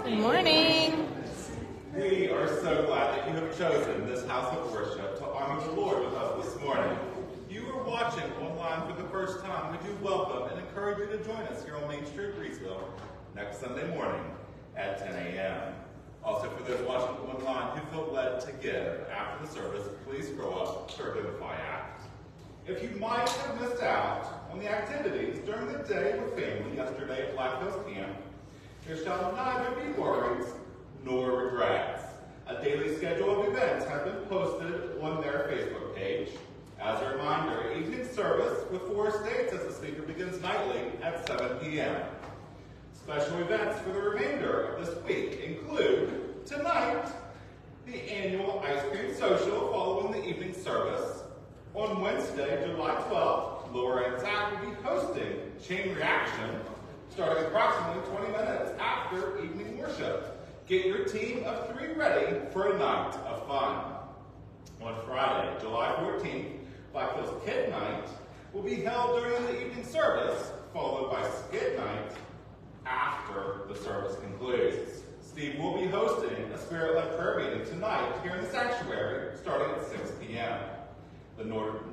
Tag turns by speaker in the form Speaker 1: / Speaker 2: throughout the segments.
Speaker 1: Good morning.
Speaker 2: We are so glad that you have chosen this house of worship to honor the Lord with us this morning. If you are watching online for the first time, we do welcome and encourage you to join us here on Main Street, Reesville, next Sunday morning at 10 a.m. Also, for those watching online who feel led to give after the service, please scroll up to our Identify Act. If you might have missed out on the activities during the day with family yesterday at Black Hills Camp, there shall neither be worries nor regrets. A daily schedule of events have been posted on their Facebook page. As a reminder, evening service with Forest Estates as the speaker begins nightly at 7 p.m. Special events for the remainder of this week include tonight, the annual ice cream social following the evening service. On Wednesday, July 12th, Laura and Zach will be hosting Chain Reaction starting approximately 20 minutes after evening worship. Get your team of 3 ready for a night of fun. On Friday, July 14th, Black Hills Kid Night will be held during the evening service, followed by Skid Night after the service concludes. Steve will be hosting a Spirit-led prayer meeting tonight here in the sanctuary, starting at 6 p.m. The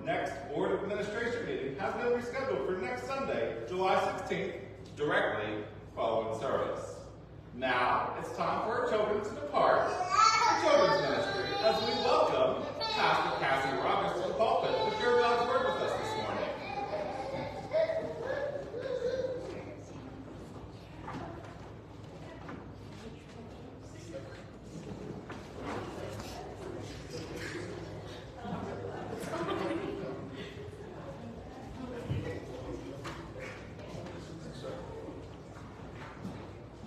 Speaker 2: next Board of Administration meeting has been rescheduled for next Sunday, July 16th, directly following the service. Now, it's time for our children to depart for children's ministry as we welcome Pastor Cassie Rogers to the pulpit to share God's word with us this morning.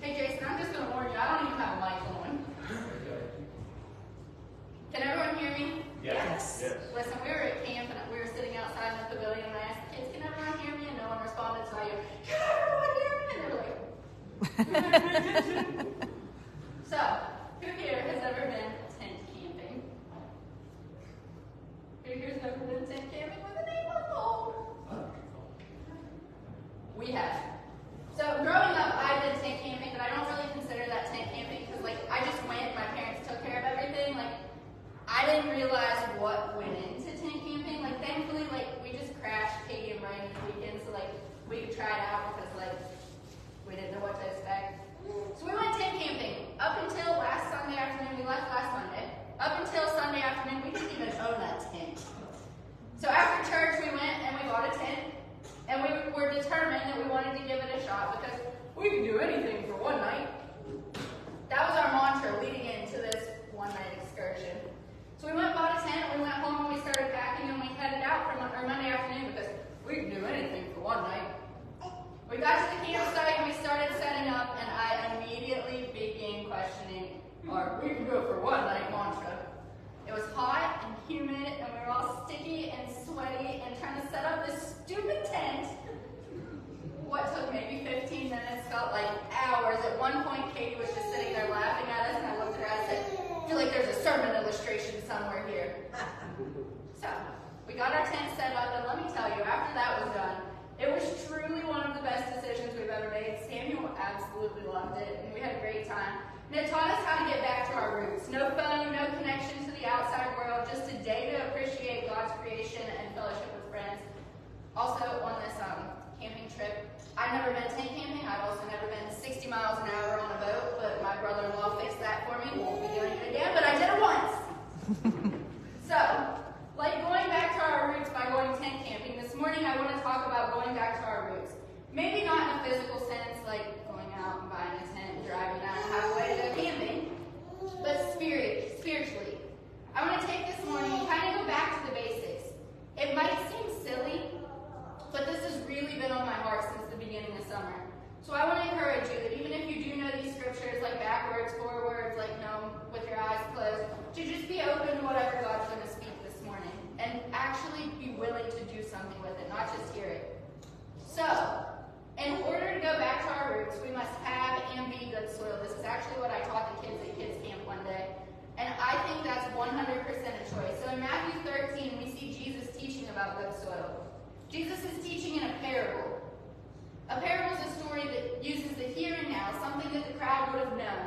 Speaker 3: Hey Jason, I'm just going to warn you, I don't even have a mic on. Can everyone hear me?
Speaker 2: Yes.
Speaker 3: Listen, we were at camp and we were sitting outside in the pavilion and I asked the kids, can everyone hear me? And no one responded, so I yelled, can everyone hear me? And they were like, So, who here has ever been tent camping? Who here has ever been tent camping with a neighbor cold? We have. So growing up, I did tent camping, but I don't really consider that tent camping because, like, I just went. My parents took care of everything. Like, I didn't realize what went into tent camping. Like, thankfully, like, we just crashed Katie and Brian the weekend, so like we could try it out because like we didn't know what to expect. So we went tent camping up until last Sunday afternoon. We left last Monday. Up until Sunday afternoon, we didn't even own a tent. So after church, we went and we bought a tent. And we were determined that we wanted to give it a shot because we could do anything for one night. That was our mantra leading into this one-night excursion. So we went and bought a tent, we went home and we started packing and we headed out for our Monday afternoon because we could do anything for one night. We got to the campsite and we started setting up and I immediately began questioning our we can do it for one night mantra. It was hot and humid, and we were all sticky and sweaty and trying to set up this stupid tent. What took maybe 15 minutes felt like hours. At one point, Katie was just sitting there laughing at us, and I looked at her and I said, I feel like there's a sermon illustration somewhere here. So, we got our tent set up, and let me tell you, after that was done, it was truly one of the best decisions we've ever made. Samuel absolutely loved it, and we had a great time. And it taught us how to get back to our roots. No phone, no connection to the outside world, just a day to appreciate God's creation and fellowship with friends. Also, on this camping trip, I've never been tent camping. I've also never been 60 miles an hour on a boat, but my brother-in-law fixed that for me. Won't be doing it again, but I did it once. So, like going back to our roots by going tent camping, this morning I want to talk about going back to our roots. Maybe not in a physical sense, like going out and buying a tent and driving out halfway to camping, but spiritually. I want to take this morning and kind of go back to the basics. It might seem silly, but this has really been on my heart since the beginning of summer. So I want to encourage you that even if you do know these scriptures, like backwards, forwards, like know with your eyes closed, to just be open to whatever God's going to speak this morning and actually be willing to do something with it, not just hear it. So, in order to go back to our roots, we must have and be good soil. This is actually what I taught the kids at Kids Camp one day. And I think that's 100% a choice. So in Matthew 13, we see Jesus teaching about good soil. Jesus is teaching in a parable. A parable is a story that uses the here and now, something that the crowd would have known.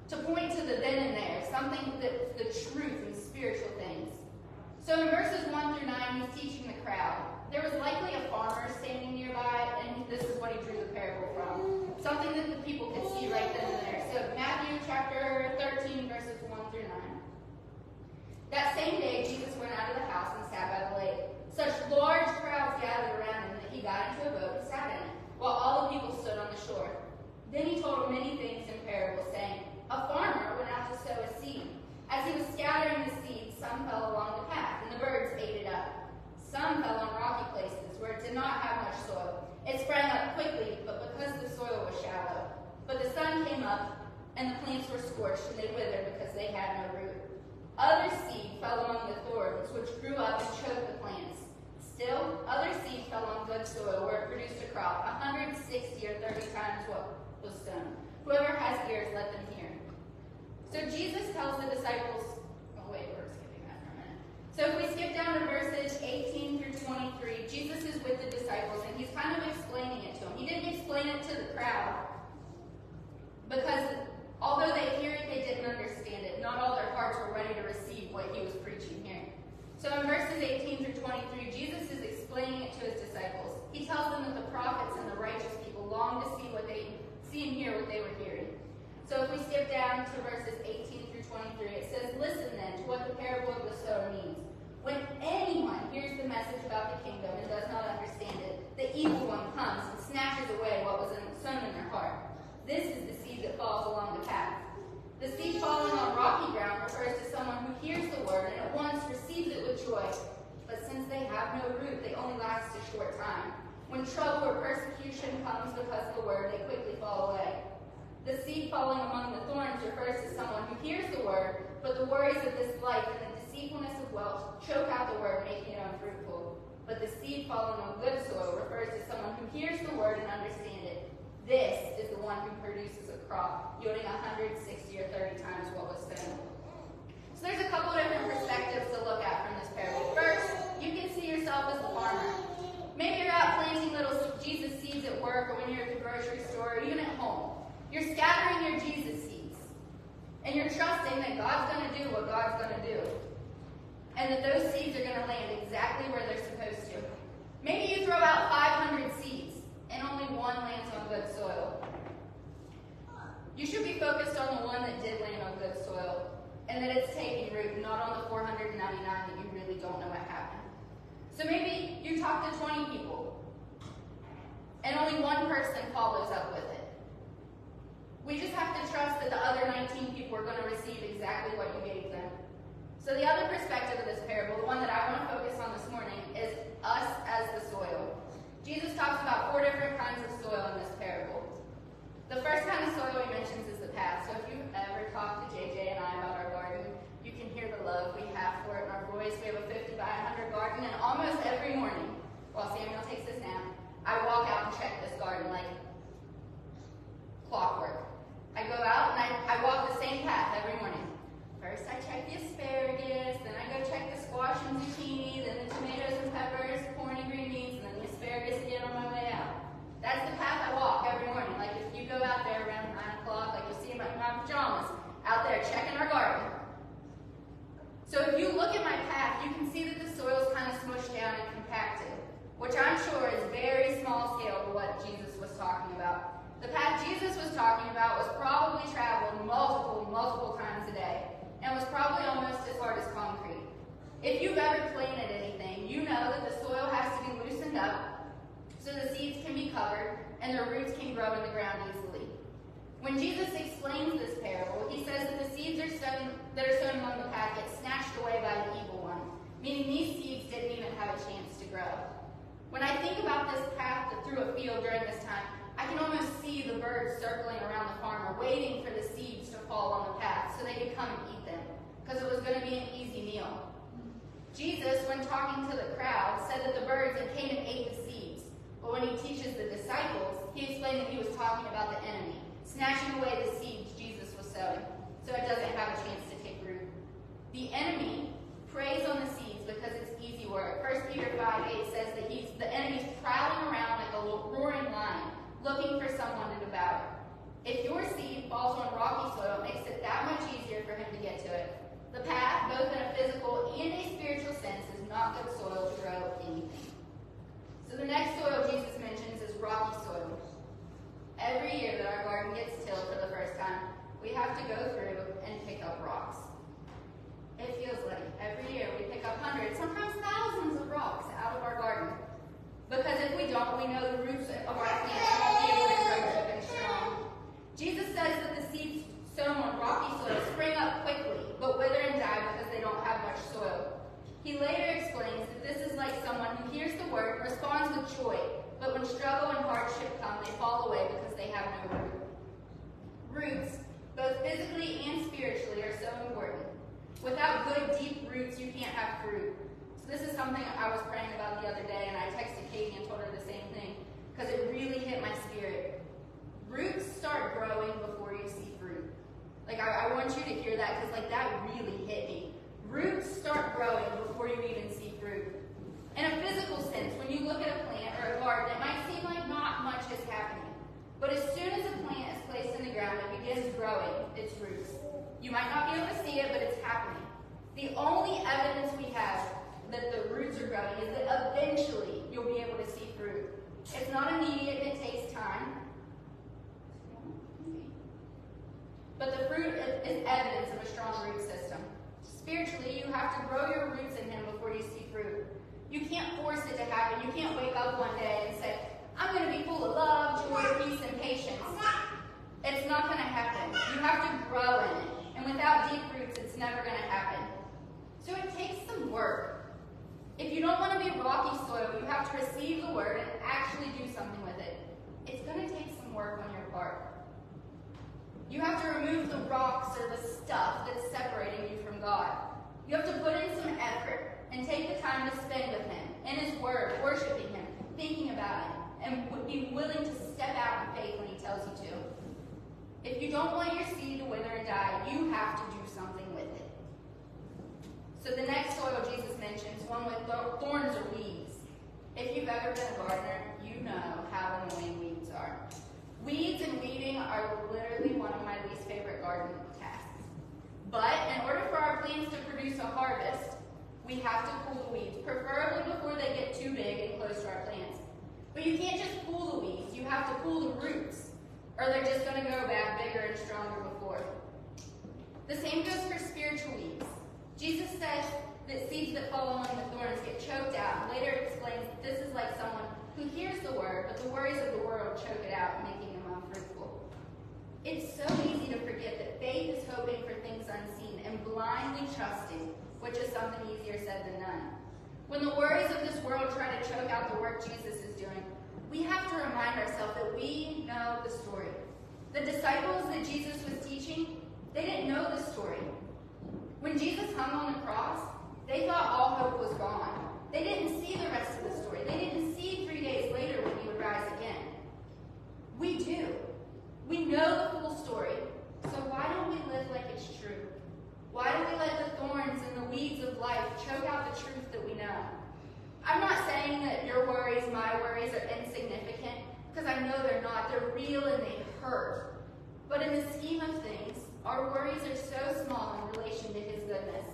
Speaker 3: to point to the then and there, something that's the truth and spiritual things. So in verses 1 through 9, he's teaching the crowd. There was likely a farmer standing nearby, and this is what he drew the parable from. Something that the people could see right then and there. So Matthew chapter 13, verses 1 through 9. That same day, Jesus went out of the house and sat by the lake. Such large crowds gathered around him that he got into a boat and sat in it, while all the people stood on the shore. Then he told many things in parables, saying, a farmer went out to sow a seed. As he was scattering the seed, some fell along the path, and the birds ate it up. Some fell on rocky places where it did not have much soil. It sprang up quickly, but because the soil was shallow. But the sun came up, and the plants were scorched, and they withered because they had no root. Other seed fell among the thorns, which grew up and choked the plants. Still, other seed fell on good soil, where it produced a crop, 160 or 30 times what was sown. Whoever has ears, let them hear. So Jesus tells the disciples, oh wait, we're skipping that for a minute. So if we skip down to verses 18 through 23, Jesus is with the disciples, and he's kind of explaining it to them. He didn't explain it to the crowd, because although they hear it, they didn't understand it. Not all their hearts were ready to receive what he was preaching here. So in verses 18 through 23, Jesus is explaining it to his disciples. He tells them that the prophets and the righteous people long to see and hear what they were hearing. So if we skip down to verses 18 through 23, it says, listen then to what the parable of the sower means. When anyone hears the message about the kingdom and does not understand it, the evil one comes and snatches away what was sown in their heart. This is the seed that falls along the path. The seed falling on rocky ground refers to someone who hears the word and at once receives it with joy. But since they have no root, they only last a short time. When trouble or persecution comes because of the word, they quickly fall away. The seed falling among the thorns refers to someone who hears the word, but the worries of this life and the deceitfulness of wealth choke out the word, making it unfruitful. But the seed falling on good soil refers to someone who hears the word and understands it. This is the one who produces a crop, yielding 160 or 30 times what was sown. So there's a couple different perspectives to look at from this parable. First, you can see yourself as the farmer. Maybe you're out planting little Jesus seeds at work, or when you're at the grocery store, or even at home. You're scattering your Jesus seeds. And you're trusting that God's going to do what God's going to do. And that those seeds are going to land exactly where they're supposed to. Maybe you throw out 500 seeds, and only one lands on good soil. You should be focused on the one that did land on good soil, and that it's taking root, not on the 499 that you really don't know what happened. So maybe you talk to 20 people, and only one person follows up with it. We just have to trust that the other 19 people are going to receive exactly what you gave them. So the other perspective of this parable, the one that I want to focus on this morning, is us as the soil. Jesus talks about 4 different kinds of soil in this parable. The first kind of soil he mentions is the path. So if you've ever talked to JJ and I about our garden, you can hear the love we have for it. And our boys, we have a 50 by 100 garden, and almost every morning, while Samuel takes his nap, I walk out and check this garden like clockwork. I go out and I walk the same path every morning. First I check the asparagus, then I go check the squash and zucchini, then the tomatoes and peppers, corn and green beans, and then the asparagus again on my way out. That's the path I walk every morning. Like if you go out there around 9 o'clock, like you'll see in my pajamas, out there checking our garden. So if you look at my path, you can see that the soil's kind of smushed down and compacted, which I'm sure is very small scale to what Jesus was talking about. The path Jesus was talking about was probably traveled multiple times a day, and was probably almost as hard as concrete. If you've ever planted anything, you know that the soil has to be loosened up so the seeds can be covered and the roots can grow in the ground easily. When Jesus explains this parable, he says that the seeds that are sown among the path get snatched away by the evil one, meaning these seeds didn't even have a chance to grow. When I think about this path through a field during this time, I can almost see the birds circling around the farmer, waiting for the seeds to fall on the path so they could come and eat them, because it was going to be an easy meal. Jesus, when talking to the crowd, said that the birds came and ate the seeds. But when he teaches the disciples, he explained that he was talking about the enemy, snatching away the seeds Jesus was sowing, so it doesn't have a chance to take root. The enemy preys on the seeds because it's easy work. 1 Peter 5:8 says that the enemy's prowling around like a roaring lion, looking for someone to devour. If your seed falls on rocky soil, it makes it we have to go through and pick up rocks. It feels like every year we pick up hundreds, sometimes thousands of rocks out of our garden. Because if we don't, we know the roots of our plants won't be able to grow deep and strong. Jesus says that the seeds sown on rocky soil spring up quickly, but wither and die because they don't have much soil. He later explains that this is like someone who hears the word, responds with joy, but when struggle and hardship come, they fall away because they have no root. Roots, both physically and spiritually, are so important. Without good, deep roots, you can't have fruit. So this is something I was praying about the other day, and I texted Katie and told her the same thing, because it really hit my spirit. Roots start growing before you see fruit. Like, I want you to hear that, because, like, that really hit me. Roots start growing before you even see fruit. In a physical sense, when you look at a plant or a garden, it might seem like not much is happening. But as soon as a plant is placed in the ground, it begins growing its roots. You might not be able to see it, but it's happening. The only evidence we have that the roots are growing is that eventually you'll be able to see fruit. It's not immediate and it takes time. But the fruit is evidence of a strong root system. Spiritually, you have to grow your roots in Him before you see fruit. You can't force it to happen. You can't wake up one day and say, I'm going to be full of love, joy, peace, and patience. It's not going to happen. You have to grow in it. And without deep roots, it's never going to happen. So it takes some work. If you don't want to be rocky soil, you have to receive the word and actually do something with it. It's going to take some work on your part. You have to remove the rocks or the stuff that's separating you from God. You have to put in some effort and take the time to spend with Him, in His Word, worshiping Him, thinking about Him, and be willing to step out in faith when He tells you to. If you don't want your seed to wither and die, you have to do something with it. So the next soil Jesus mentions, one with thorns or weeds. If you've ever been a gardener, you know how annoying weeds are. Weeds and weeding are literally one of my least favorite garden tasks. But in order for our plants to produce a harvest, we have to pull the weeds, preferably before they get too big and close to our plants. But you can't just pull the weeds, you have to pull the roots, or they're just going to grow back bigger and stronger before. The same goes for spiritual weeds. Jesus says that seeds that fall among the thorns get choked out, and later explains that this is like someone who hears the word, but the worries of the world choke it out, making them unfruitful. It's so easy to forget that faith is hoping for things unseen and blindly trusting, which is something easier said than done. When the worries of this world try to choke out the work Jesus is doing, we have to remind ourselves that we know the story. The disciples that Jesus was teaching, they didn't know the story. When Jesus hung on the cross, they thought all hope was gone. They didn't see the rest of the story. They didn't see 3 days later when He would rise again. We do. We know the full story. So why don't we live like it's true? Why do we let the thorns and the weeds of life choke out the truth that we know? I'm not saying that your worries, my worries, are insignificant, because I know they're not. They're real and they hurt. But in the scheme of things, our worries are so small in relation to His goodness.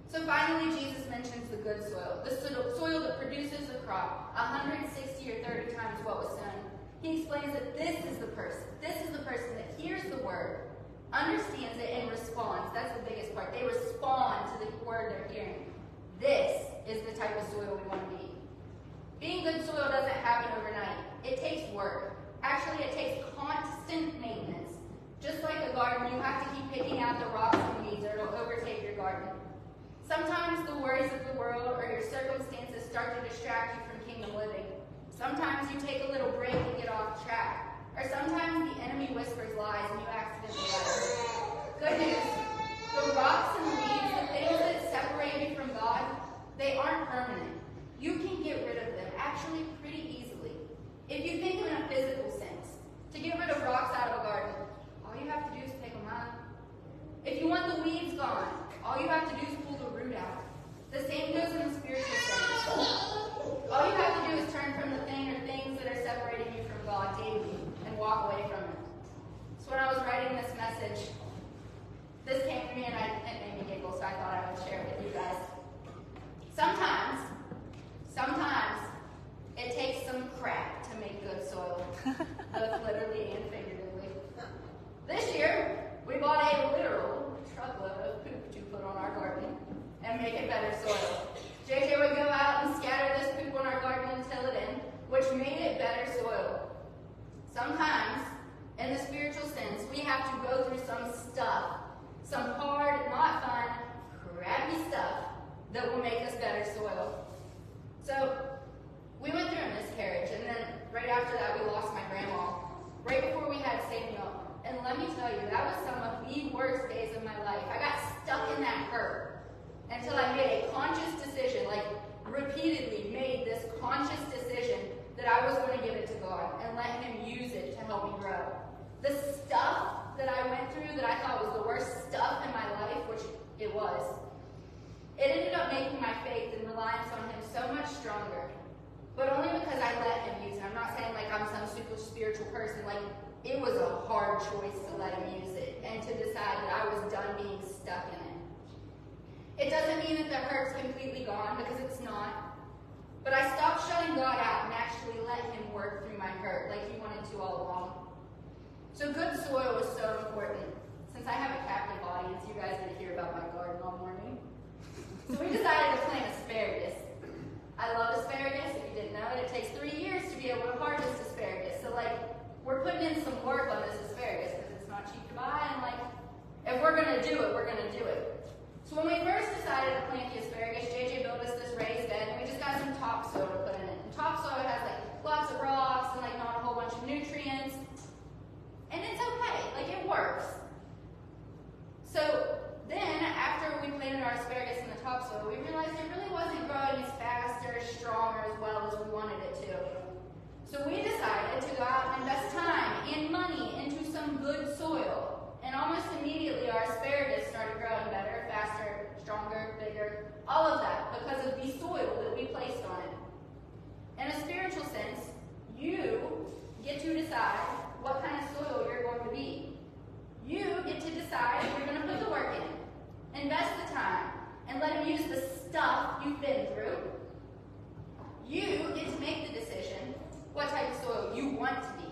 Speaker 3: So finally, Jesus mentions the good soil, the soil that produces a crop 160 or 30 times what was sown. He explains that this is the person that hears the word, understands it, and responds. That's the biggest part. They respond to the word they're hearing. This is the type of soil we want to be. Being good soil doesn't happen overnight. It takes work. Actually, it takes constant maintenance. Just like a garden, you have to keep picking out the rocks and weeds or it'll overtake your garden. Sometimes the worries of the world or your circumstances start to distract you from kingdom living. Sometimes you take a little break and get off track. Or sometimes the enemy whispers lies and you accidentally let it. Good news. The rocks and the weeds, the things that separate you from God, they aren't permanent. You can get rid of them, actually pretty easily. If you think in a physical sense, to get rid of rocks out of a garden, all you have to do is pick them up. If you want the weeds gone, all you have to do is pull the root out. The same goes in the spiritual sense. All you have to do is turn from the thing or things that are separating you from God daily and walk away from it. So what I we have to go through some stuff, some hard, not fun, crappy stuff that will make us better soil. So we went through a miscarriage, and then right after that we lost my grandma. Right before we had Samuel. And let me tell you, that was some of the worst days of my life. I got stuck in that hurt until I made a conscious decision, like repeatedly made this conscious decision that I was going to give it to God and let Him use it to help me grow. The stuff that I went through that I thought was the worst stuff in my life, which it was, it ended up making my faith and reliance on Him so much stronger. But only because I let Him use it. I'm not saying like I'm some super spiritual person. Like, it was a hard choice to let Him use it and to decide that I was done being stuck in it. It doesn't mean that the hurt's completely gone, because it's not. But I stopped shutting God out and actually let Him work through my hurt like He wanted to all along. So good soil was so important. Since I have a captive audience, you guys get to hear about my garden all morning. So we decided to plant asparagus. I love asparagus. If you didn't know it, it takes 3 years to be able to harvest asparagus. So like, we're putting in some work on this asparagus because it's not cheap to buy, and like, if we're going to do it, we're going to do it. So when we first decided to plant the asparagus, JJ built us this raised bed, and we just got some topsoil to put in it. And topsoil has like lots of rocks and like not a whole bunch of nutrients. And it's okay, like it works. So then, after we planted our asparagus in the topsoil, we realized it really wasn't growing as fast or as strong or as well as we wanted it to. So we decided to go out and invest time and money into some good soil. And almost immediately our asparagus started growing better, faster, stronger, bigger, all of that because of the soil that we placed on it. In a spiritual sense, you get to decide what kind of soil you're going to be. You get to decide if you're going to put the work in, invest the time, and let Him use the stuff you've been through. You get to make the decision what type of soil you want to be.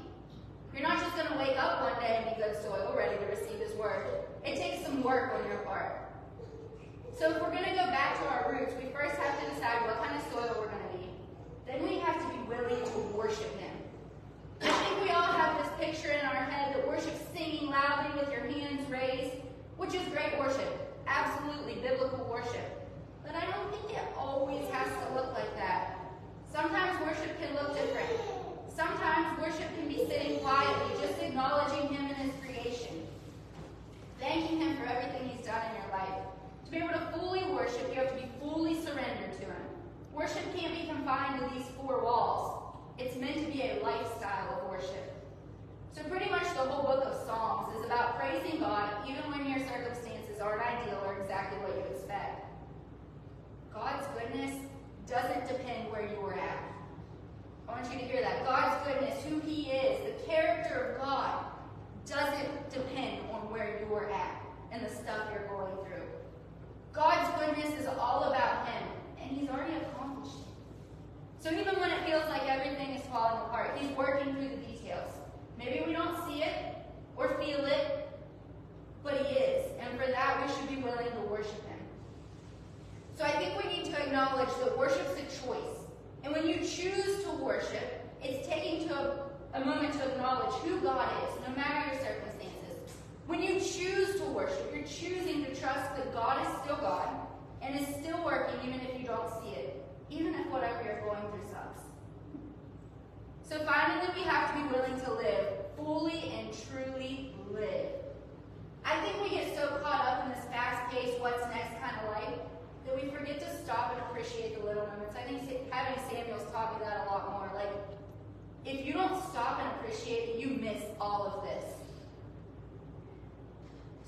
Speaker 3: You're not just going to wake up one day and be good soil, ready to receive His word. It takes some work on your part. So if we're going to go back to our roots, we first have to decide what kind of soil we're going to be. Then we have to be willing to worship Him. I think we all have this picture in our head that worship's singing loudly with your hands raised, which is great worship, absolutely biblical worship. But I don't think it always has to look like that. Sometimes worship can look different. Sometimes worship can be sitting quietly, just acknowledging Him and His creation. Thanking Him for everything He's done in your life. To be able to fully worship, you have to be fully surrendered to Him. Worship can't be confined to these 4 walls. It's meant to be a lifestyle of worship. So pretty much the whole book of Psalms is about praising God even when your circumstances aren't ideal or exactly what you expect. God's goodness doesn't depend where you were at. I want you to hear that. God's goodness, who He is, the character of God, doesn't depend on where you are at and the stuff you're going through. God's goodness is all about Him, and He's already accomplished it. So even when it feels like everything is falling apart, He's working through the details. Maybe we don't see it or feel it, but He is. And for that, we should be willing to worship Him. So I think we need to acknowledge that worship's a choice. And when you choose to worship, it's taking a moment to acknowledge who God is, no matter your circumstances. When you choose to worship, you're choosing to trust that God is still God and is still working even if you don't see it, even if whatever you're going through sucks. So finally, we have to be willing to live, fully and truly live. I think we get so caught up in this fast-paced, what's next kind of life that we forget to stop and appreciate the little moments. I think having Samuel's taught me that a lot more. Like, if you don't stop and appreciate it, you miss all of this.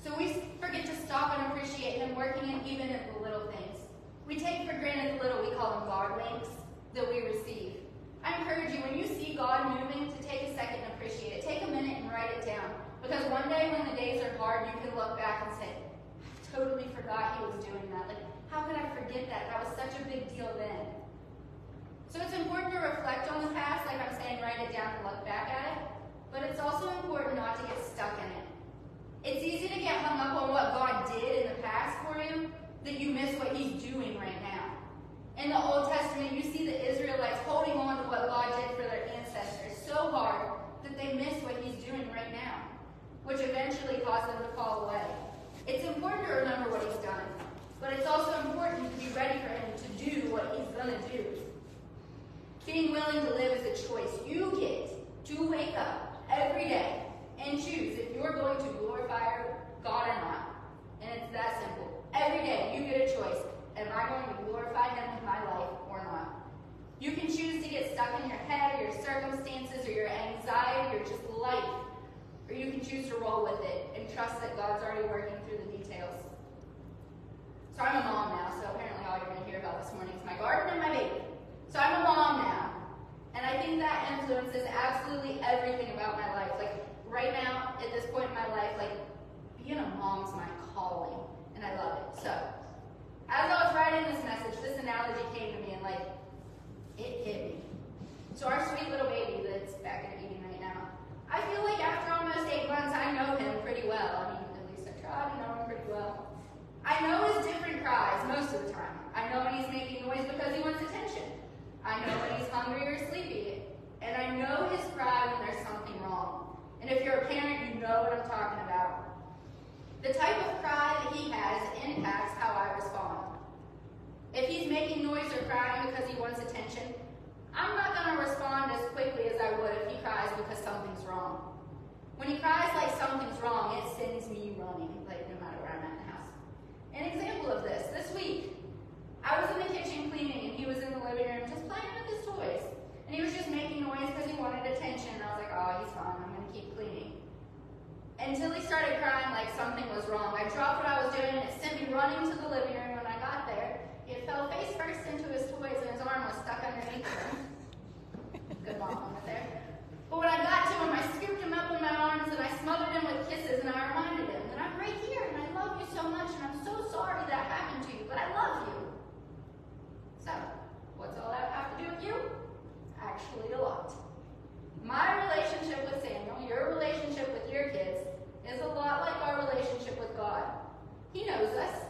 Speaker 3: So we forget to stop and appreciate Him working in even in the little things. We take for granted the little, we call them God winks, that we receive. I encourage you, when you see God moving, to take a second and appreciate it. Take a minute and write it down. Because one day when the days are hard, you can look back and say, I totally forgot He was doing that. Like, how could I forget that? That was such a big deal then. So it's important to reflect on the past, like I'm saying, write it down and look back at it. But it's also important not to get stuck in it. It's easy to get hung up on what God did in the past for you, that you miss what He's doing right now. In the Old Testament, you see the Israelites holding on to what God did for their ancestors so hard that they miss what He's doing right now, which eventually cause them to fall away. It's important to remember what he's done, but it's also important to be ready for him to do what he's going to do. Being willing to live is a choice. You get to wake up every day and choose if you're going to glorify God or not. And it's that simple. Every day you get a choice. Am I going to glorify him with my life or not? You can choose to get stuck in your head or your circumstances or your anxiety or just life. Or you can choose to roll with it and trust that God's already working through the details. So I'm a mom now, so apparently all you're going to hear about this morning is my garden and my baby. So I'm a mom now. And I think that influences absolutely everything about my life. Like right now, at this point in my life, like being a mom's my calling. And I love it. So as I was writing this message, this analogy came to me and like it hit me. So our sweet little baby that's back in eating right now, I feel like after almost 8 months, I know him pretty well. I mean, at least I try to know him pretty well. I know his different cries most of the time. I know when he's making noise because he wants attention. I know when he's hungry or sleepy. And I know his cry when there's something wrong. And if you're a parent, you know what I'm talking about. The type of cry that he has impacts how I respond. If he's making noise or crying because he wants attention, I'm not going to respond as quickly as I would if he cries because something's wrong. When he cries like something's wrong, it sends me running, like no matter where I'm at in the house. An example of this week, I was in the kitchen cleaning and he was in the living room just playing with his toys. And he was just making noise because he wanted attention. And I was like, oh, he's fine, I'm going to keep cleaning. Until he started crying like something was wrong. I dropped what I was doing and it sent me running to the living room. When I got there, he fell face first into his toys and his arm was stuck underneath him. Good mom moment there. But when I got to him, I scooped him up in my arms and I smothered him with kisses and I reminded him that I'm right here and I love you so much and I'm so sorry that happened to you, but I love you. So, what's all that have to do with you? Actually, a lot. My relationship with Samuel, your relationship with your kids, is a lot like our relationship with God. He knows us.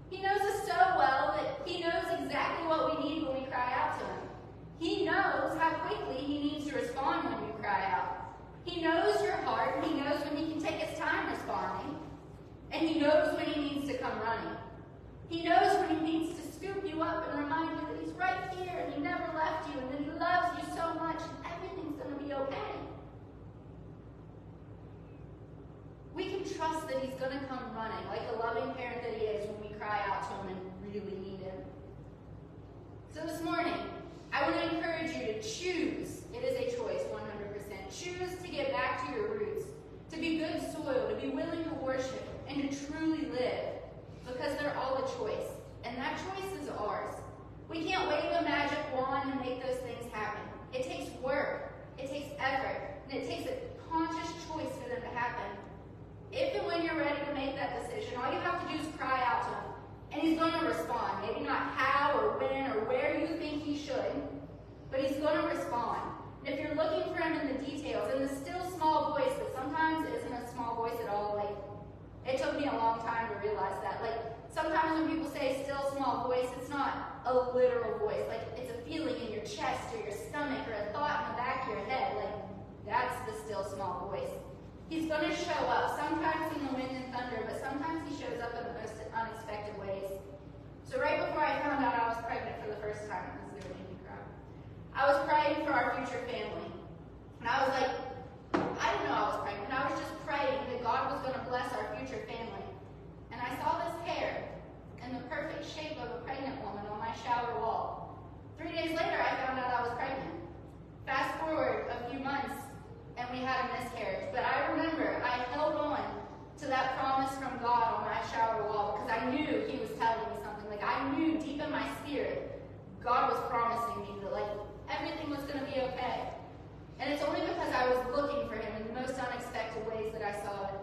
Speaker 3: He knows us so well that he knows exactly what we need when we cry out to him. He knows how quickly he needs to respond when you cry out. He knows your heart, and he knows when he can take his time responding. And he knows when he needs to come running. He knows when he needs to scoop you up and remind you that he's right here and he never left you and that he loves you so much and everything's going to be okay. We can trust that he's going to come running like a loving parent that he is when we cry out to him and really need him. So this morning, I want to encourage you to choose. It is a choice, 100%. Choose to get back to your roots, to be good soil, to be willing to worship, and to truly live. Because they're all a choice. And that choice is ours. We can't wave a magic wand and make those things happen. It takes work. It takes effort. And it takes a conscious choice for them to happen. If and when you're ready to make that decision, all you have to do is cry out to him. And he's going to respond. Maybe not how or when or where you think he should, but he's going to respond. And if you're looking for him in the details, in the still small voice, that sometimes isn't a small voice at all, like, it took me a long time to realize that. Like, sometimes when people say still small voice, it's not a literal voice. Like, it's a feeling in your chest or your stomach or a thought in the back of your head. Like, that's the still small voice. He's going to show up, sometimes in the wind and thunder, but sometimes he shows up in the most unexpected ways. So right before I found out I was pregnant for the first time, this is going to make me cry, I was praying for our future family. And I was like, I didn't know I was pregnant. I was just praying that God was going to bless our future family. And I saw this hair in the perfect shape of a pregnant woman on my shower wall. 3 days later, I found out I was pregnant. Fast forward a few months, and we had a miscarriage. But I remember I held on to that promise from God on my shower wall because I knew he was telling me something. Like, I knew deep in my spirit, God was promising me that, like, everything was going to be okay. And it's only because I was looking for him in the most unexpected ways that I saw it.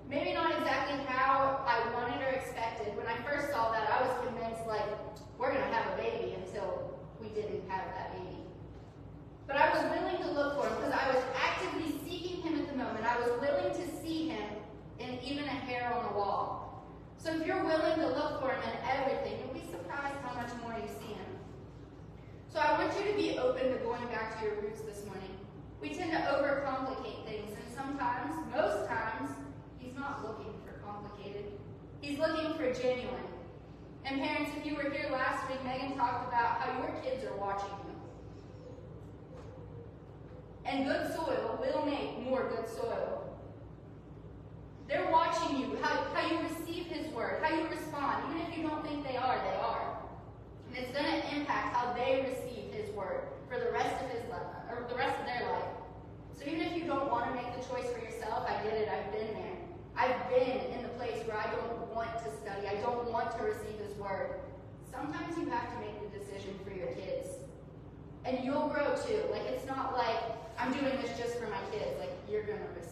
Speaker 3: Maybe not exactly how I wanted or expected. When I first saw that, I was convinced, like, we're going to have a baby until we didn't have that baby. But I was willing to look for him because I was actively seeking him at the moment. I was willing to see him in even a hair on the wall. So if you're willing to look for him in everything, you'll be surprised how much more you see him. So I want you to be open to going back to your roots this morning. We tend to overcomplicate things, and sometimes, most times, he's not looking for genuine. And parents, if you were here last week, Megan talked about how your kids are watching you. And good soil will make more good soil. They're watching you, how you receive His word, how you respond. Even if you don't think they are, they are. And it's going to impact how they receive His word for the rest of His life, or the rest of their life. So even if you don't want to make the choice for yourself, I get it, I've been there. I've been in the place where I don't want to study, I don't want to receive His word. Sometimes you have to make the decision for your kids. And you'll grow too. Like, it's not like, I'm doing this just for my kids. Like, you're going to receive.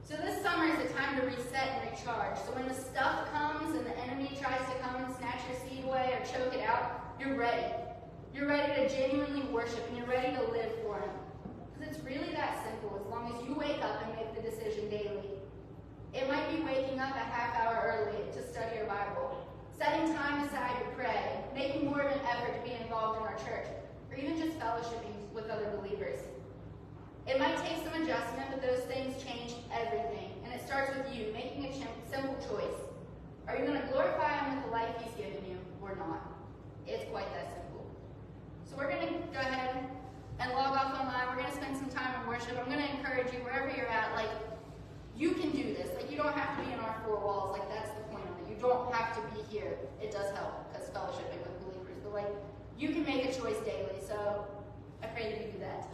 Speaker 3: So this summer is a time to reset and recharge. So when the stuff comes and the enemy tries to come and snatch your seed away or choke it out, you're ready. You're ready to genuinely worship, and you're ready to live for Him. Because it's really that simple, as long as you wake up and make the decision daily. It might be waking up a half hour early to study your Bible, setting time aside to pray, making more of an effort to be involved in our church, or even just fellowshipping with other believers. It might take some adjustment, but those things change everything. And it starts with you making a simple choice. Are you going to glorify Him with the life He's given you or not? It's quite that simple. So we're going to go ahead and log off online. We're going to spend some time in worship. I'm going to encourage you, wherever you're at, like, you can do this. Like, you don't have to be in our four walls. Like, that's the point of it. You don't have to be here. It does help, because fellowshipping with believers. But, like, you can make a choice daily. So I pray that you do that.